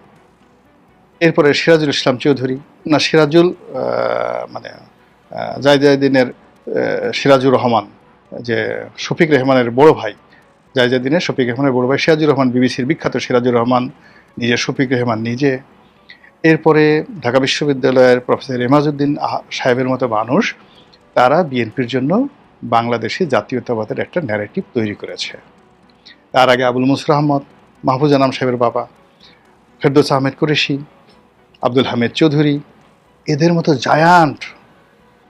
এরপরে সিরাজুল ইসলাম চৌধুরী, না সিরাজুল জায়দিনের সিরাজুর রহমান, যে শফিক রেহমানের বড় ভাই, জায়দিনের শফিক রেহমানের বড় ভাই সিরাজুর রহমান, বিবিসির বিখ্যাত সিরাজুর রহমান নিজে, শফিক রেহমান নিজে, এরপরে ঢাকা বিশ্ববিদ্যালয়ের প্রফেসর এমাজউদ্দিন সাহেবের মতো মানুষ, তারা বিএনপির জন্য বাংলাদেশি জাতীয়তাবাদের একটা ন্যারেটিভ তৈরি করেছে। তার আগে আবুল মুসর আহমদ, মাহফুজ আনাম সাহেবের বাবা, ফেরদৌস আহমেদ কুরেশি, আব্দুল হামিদ চৌধুরী, এদের মতো জায়ান্ট,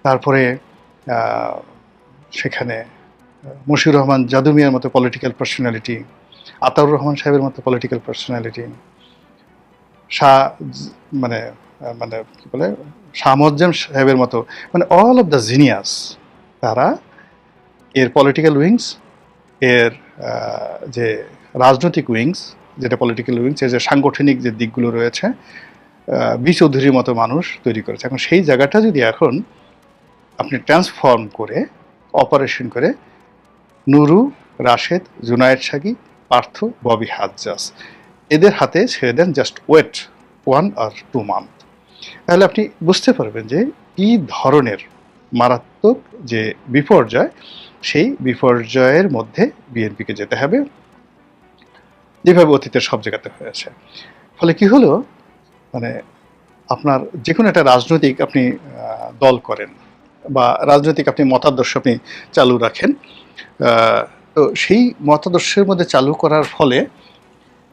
তারপরে সেখানে মশিউর রহমান জাদুমিয়ার মতো পলিটিক্যাল পার্সোনালিটি, আতাউর রহমান সাহেবের মতো পলিটিক্যাল পার্সোনালিটি, কি বলে শাহ মোয়াজ্জেম সাহেবের মতো, অল অফ দ্য জিনিয়াস, তারা এর পলিটিক্যাল উইংস, এর যে রাজনৈতিক উইংস, যেটা পলিটিক্যাল উইংস, এর যে সাংগঠনিক যে দিকগুলো রয়েছে, বি চৌধুরীর মতো মানুষ তৈরি করেছে। এখন সেই জায়গাটা যদি এখন আপনি ট্রান্সফর্ম করে, অপারেশন করে নুরু, রাশেদ, জুনায়েদ সাগি, পার্থ, ববি হাজ্জাজ এদের হাতে ছেড়ে দেন, জাস্ট ওয়েট 1 or 2 month, তাহলে আপনি বুঝতে পারবেন যে কি ধরনের মারাত্মক যে বিপর্যয়, সেই বিপর্যয়ের মধ্যে বিএনপিকে যেতে হবে, যেভাবে অতীতের সব জায়গাতে হয়েছে। ফলে কি হলো, মানে আপনার যে কোনো একটা রাজনৈতিক আপনি দল করেন বা রাজনৈতিক আপনি মতাদর্শ আপনি চালু রাখেন, তো সেই মতাদর্শের মধ্যে চালু করার ফলে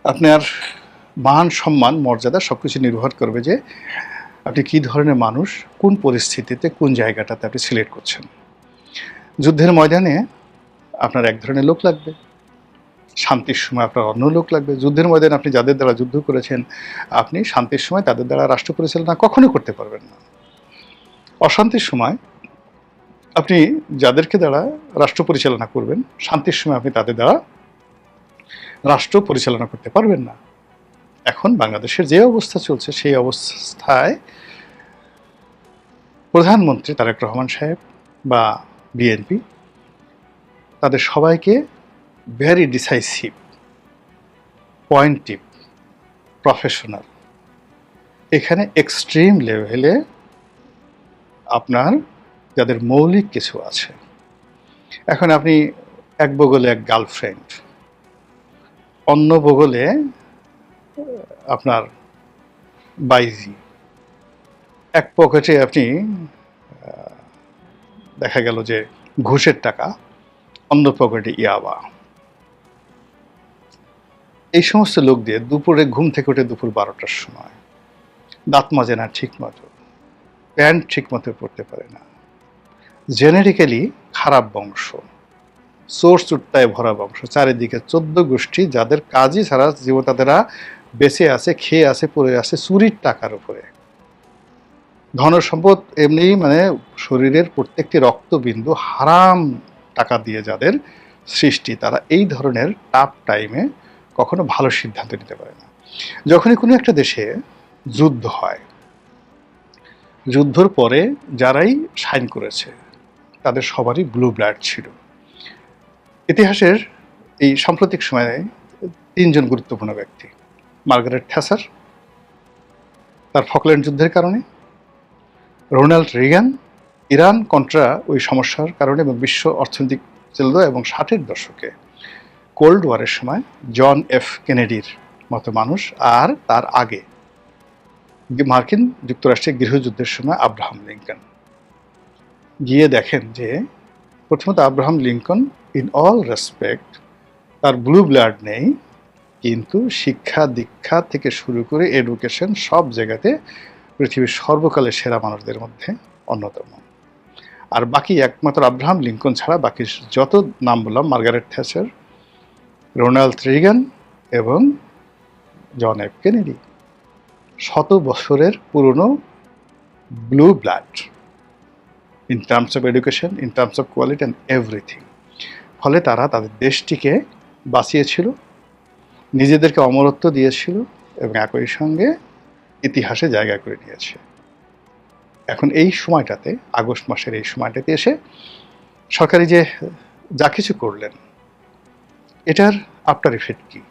আপনার মান সম্মান মর্যাদা সব কিছু নির্ভর করবে যে আপনি কী ধরনের মানুষ, কোন পরিস্থিতিতে কোন জায়গাটাতে আপনি সিলেক্ট করছেন। যুদ্ধের ময়দানে আপনার এক ধরনের লোক লাগবে, শান্তির সময় আপনার অন্য লোক লাগবে। যুদ্ধের ময়দানে আপনি যাদের দ্বারা যুদ্ধ করেছেন, আপনি শান্তির সময় তাদের দ্বারা রাষ্ট্র পরিচালনা কখনোই করতে পারবেন না। অশান্তির সময় আপনি যাদেরকে দ্বারা রাষ্ট্র পরিচালনা করবেন, শান্তির সময় আপনি তাদের দ্বারা রাষ্ট্র পরিচালনা করতে পারবেন না। এখন বাংলাদেশের যে অবস্থা চলছে, সেই অবস্থায় প্রধানমন্ত্রী তারেক রহমান সাহেব বা বিএনপি তাদের সবাইকে ভেরি ডিসাইসিভ, পয়েন্টিভ, প্রফেশনাল, এখানে এক্সট্রিম লেভেলে আপনার যাদের মৌলিক কিছু আছে। এখন আপনি এক বগলে এক গার্লফ্রেন্ড, অন্য বগলে আপনার বাইজি, এক পকেটে আপনি দেখা গেল যে ঘুষের টাকা, অন্য পকেটে ইয়াবা। এই সমস্ত লোক দিয়ে দুপুরে ঘুম থেকে উঠে দুপুর 12টার সময় দাঁত মাজে না ঠিক মতো, প্যান্ট ঠিক মতো পরতে পারে না, জেনেটিক্যালি খারাপ বংশ, সোর্স চুট্টায় ভরা বংশ, চারিদিকে 14 গোষ্ঠী, যাদের কাজই ছাড়া জীবন তাদেরা বেঁচে আছে, খেয়ে আছে, পড়ে আছে চুরির টাকার উপরে। ধন সম্পদ এমনি মানে শরীরের প্রত্যেকটি রক্তবিন্দু হারাম টাকা দিয়ে যাদের সৃষ্টি, তারা এই ধরনের টাফ টাইমে কখনো ভালো সিদ্ধান্ত নিতে পারে না। যখনই কোনো একটা দেশে যুদ্ধ হয়, যুদ্ধর পরে যারাই সাইন করেছে তাদের সবারই ব্লু ব্লাড ছিল। ইতিহাসের এই সাম্প্রতিক সময়ে 3 জন গুরুত্বপূর্ণ ব্যক্তি: মার্গারেট থ্যাচার তার ফকল্যান্ড যুদ্ধের কারণে, রোনাল্ড রিগান ইরান কন্ট্রা ওই সমস্যার কারণে এবং বিশ্ব অর্থনৈতিক ছিল, এবং 60-এর দশকে কোল্ড ওয়ারের সময় জন এফ কেনেডির মতো মানুষ, আর তার আগে মার্কিন যুক্তরাষ্ট্রের গৃহযুদ্ধের সময় আব্রাহাম লিঙ্কন। গিয়ে দেখেন যে প্রথমত Abraham Lincoln in all respect তার ব্লু ব্লাড নেই, কিন্তু শিক্ষা দীক্ষা থেকে শুরু করে এডুকেশন সব জায়গাতে পৃথিবীর সর্বকালের সেরা মানুষদের মধ্যে অন্যতম। আর বাকি একমাত্র আব্রাহাম লিঙ্কন ছাড়া বাকি যত নাম বললাম, মার্গারেট থ্যাচার, রোনাল্ড রিগান এবং জন এফ কেনেডি, 100 বছরের পুরনো blue blood in terms of education, in terms of quality and everything. ফলে তারা তাদের দেশটিকে বাঁচিয়েছিল, নিজেদেরকে অমরত্ব দিয়েছিল এবং একই সঙ্গে ইতিহাসে জায়গা করে নিয়েছে। এখন এই সময়টাতে, আগস্ট মাসের এই সময়টাতে এসে সরকারি যে যা কিছু করলেন, এটার আফটার ইফেক্ট কী,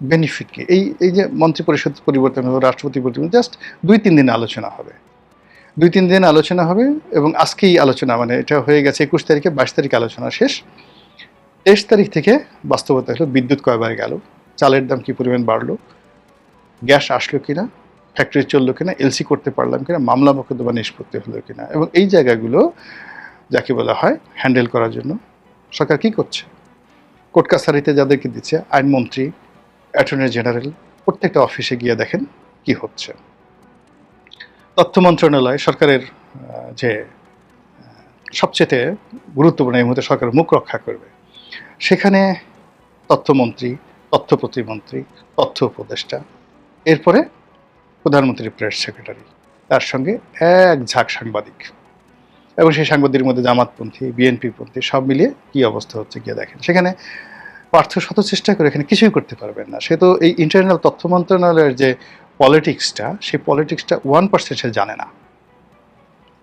বেনিফিট কী? এই যে মন্ত্রী পরিষদ পরিবর্তন হলো, রাষ্ট্রপতি পরিবর্তন, জাস্ট 2-3 দিন আলোচনা হবে, 2-3 দিন আলোচনা হবে এবং আজকেই আলোচনা, মানে এটা হয়ে গেছে 21 তারিখে, 22 তারিখে আলোচনা শেষ। 23 তারিখ থেকে বাস্তবতা হলো বিদ্যুৎ কয়বার গেল, চালের দাম কী পরিমাণ বাড়লো, গ্যাস আসলো কিনা, ফ্যাক্টরি চললো কিনা, এলসি করতে পারলাম কিনা, মামলা মোকদ্দমা নিষ্পত্তি হলো কিনা, এবং এই জায়গাগুলো যাকে বলা হয় হ্যান্ডেল করার জন্য সরকার কী করছে। কোর্ট কাছারিতে যাদেরকে দিচ্ছে, আইনমন্ত্রী, অ্যাটর্নি জেনারেল, প্রত্যেকটা অফিসে গিয়ে দেখেন কি হচ্ছে। তথ্য মন্ত্রণালয় সরকারের যে সবচেয়ে গুরুত্বপূর্ণ, এই মুহূর্তে সরকারের মুখ রক্ষা করবে, সেখানে তথ্যমন্ত্রী, তথ্য প্রতিমন্ত্রী, তথ্য উপদেষ্টা, এরপরে প্রধানমন্ত্রীর প্রেস সেক্রেটারি, তার সঙ্গে এক ঝাঁক সাংবাদিক। এবং সেই সাংবাদিকের মধ্যে জামাতপন্থী, বিএনপিপন্থী সব মিলিয়ে কি অবস্থা হচ্ছে গিয়ে দেখেন। সেখানে পার্থ শত চেষ্টা করে এখানে কিছুই করতে পারবেন না। সে তো এই ইন্টারনাল তথ্য মন্ত্রণালয়ের যে পলিটিক্সটা, সেই পলিটিক্সটা 1% সে জানে না।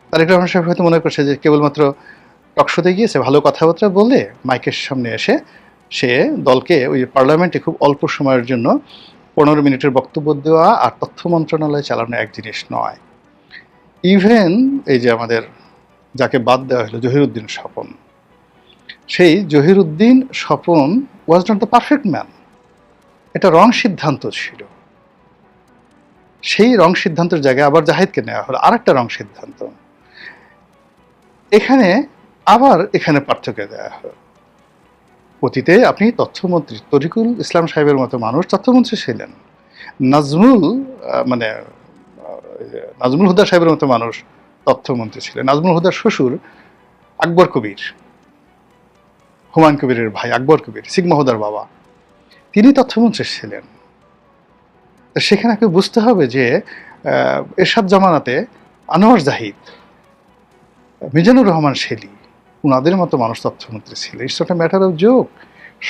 তারেক রহমান সাহেব হয়তো মনে করছে যে কেবলমাত্র টকশোতে গিয়েছে, ভালো কথাবার্তা বলে মাইকের সামনে এসে সে দলকে ওই পার্লামেন্টে খুব অল্প সময়ের জন্য 15 মিনিটের বক্তব্য দেওয়া আর তথ্য মন্ত্রণালয় চালানো এক জিনিস নয়। ইভেন এই যে আমাদের যাকে বাদ দেওয়া হলো জহিরুদ্দিন স্বপন, সেই Zahiruddin Swapan was not the perfect man. এটা রং সিদ্ধান্ত ছিল। সেই রং সিদ্ধান্তের জায়গায় আবার জাহিদকে নেওয়া হলো, আরেকটা রং সিদ্ধান্ত। এখানে পার্থক্য দেওয়া হলো। অতীতে আপনি তথ্যমন্ত্রী তরিকুল ইসলাম সাহেবের মতো মানুষ তথ্যমন্ত্রী ছিলেন, নাজমুল হুদা সাহেবের মতো মানুষ তথ্যমন্ত্রী ছিলেন। নাজমুল হুদার শ্বশুর আকবর কবির, হুমায়ুন কবিরের ভাই আকবর কবির, সিগমা হুদার বাবা, তিনি তথ্যমন্ত্রী ছিলেন। সেখানে আপনাকে বুঝতে হবে যে এরশাদ জামানাতে আনোয়ার জাহিদ, মিজানুর রহমান শেলী, ওনাদের মতো মানুষ তথ্যমন্ত্রী ছিল। It's not a matter of joke.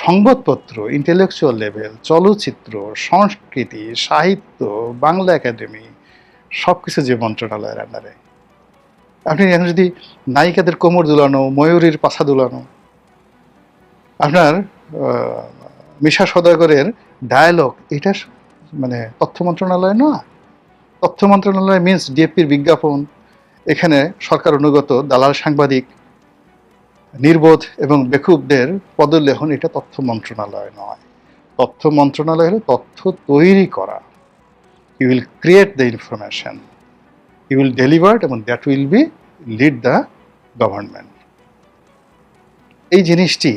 সংবাদপত্র, ইন্টেলেকচুয়াল লেভেল, চলচ্চিত্র, সংস্কৃতি, সাহিত্য, বাংলা একাডেমি সব কিছু যে মন্ত্রণালয়ের আন্ডারে। আপনি এখন যদি নায়িকাদের কোমর দুলানো, ময়ূরীর পাছা দুলানো, আপনার মিশা সওদাগরের ডায়ালগ, এটা মানে তথ্য মন্ত্রণালয় না। তথ্য মন্ত্রণালয় মিনস ডিএপির বিজ্ঞাপন, এখানে সরকার অনুগত দালাল সাংবাদিক, নির্বোধ এবং বেকুবদের পদলেখন, এটা তথ্য মন্ত্রণালয় নয়। তথ্য মন্ত্রণালয় হলো তথ্য তৈরি করা। You will create the information, you will deliver, এবং that will be lead the government. এই জিনিসটি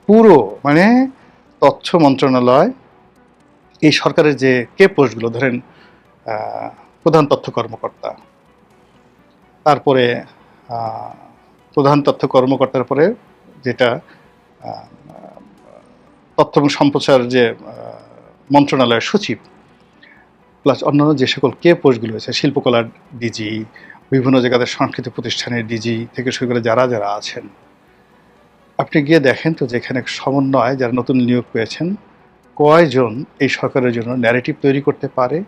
পুরো মানে তথ্য মন্ত্রণালয়, এই সরকারের যে পোস্টগুলো ধরেন প্রধান তথ্য কর্মকর্তা, তারপরে প্রধান তথ্য কর্মকর্তার পরে যেটা তথ্য এবং সম্প্রচার যে মন্ত্রণালয়ের সচিব, প্লাস অন্যান্য যে সকল পোস্টগুলো হয়েছে, শিল্পকলার ডিজি, বিভিন্ন জায়গাতে সংস্কৃতি প্রতিষ্ঠানের ডিজি থেকে শুরু করে যারা যারা আছেন, আপনি গিয়ে দেখেন তো যেখানে সমন্বয় যারা নতুন নিয়োগ পেয়েছেন, কয়জন এই সরকারের জন্য ন্যারেটিভ তৈরি করতে পারে,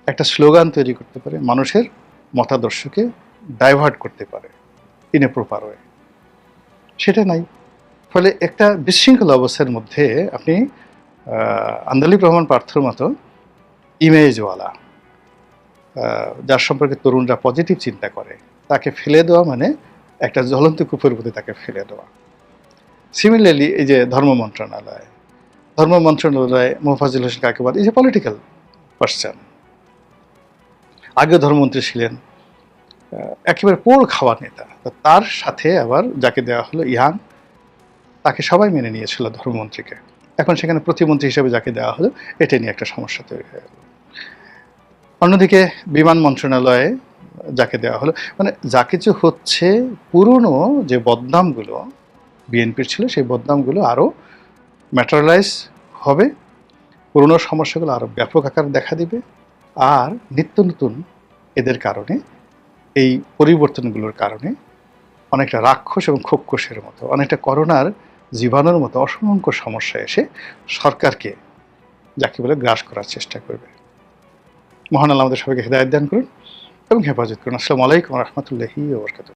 একটা স্লোগান তৈরি করতে পারে, মানুষের মতাদর্শকে ডাইভার্ট করতে পারে ইন এ প্রপার ওয়ে, সেটা নাই। ফলে একটা বিশৃঙ্খল অবস্থার মধ্যে আপনি আন্দালিব রহমান পার্থর মতো ইমেজওয়ালা, যার সম্পর্কে তরুণরা পজিটিভ চিন্তা করে, তাকে ফেলে দেওয়া মানে একটা জ্বলন্ত কূপের মধ্যে তাকে ফেলে দেওয়া। সিমিলারলি এই যে ধর্ম মন্ত্রণালয় মোফাজ্জল হোসেন কাকেবাদ, এই যে পলিটিক্যাল পার্সন, আগেও ধর্মমন্ত্রী ছিলেন, একেবারে পোড় খাওয়ার নেতা, তার সাথে আবার যাকে দেওয়া হলো ইয়াং, তাকে সবাই মেনে নিয়েছিল ধর্মমন্ত্রীকে। এখন সেখানে প্রতিমন্ত্রী হিসেবে যাকে দেওয়া হলো, এটা নিয়ে একটা সমস্যা তৈরি হয়ে গেল। অন্যদিকে বিমান মন্ত্রণালয়ে যাকে দেওয়া হলো, মানে যা কিছু হচ্ছে, পুরনো যে বদনামগুলো বিএনপির ছিল, সেই বদনামগুলো আরও ম্যাটেরিয়ালাইজ হবে, পুরনো সমস্যাগুলো আরও ব্যাপক আকার দেখা দিবে। আর নিত্য নতুন এদের কারণে, এই পরিবর্তনগুলোর কারণে অনেকটা রাক্ষস এবং খোপকোষের মতো, অনেকটা করোনার জীবাণুর মতো অসংখ্য সমস্যা এসে সরকারকে যাকে বলে গ্রাস করার চেষ্টা করবে। মহান আল্লাহ আমাদের সবাইকে হেদায়েত দান করুন এবং হেফাজত করুন। আসসালামু আলাইকুম ওয়া রাহমাতুল্লাহি ওয়া বারাকাতুহু।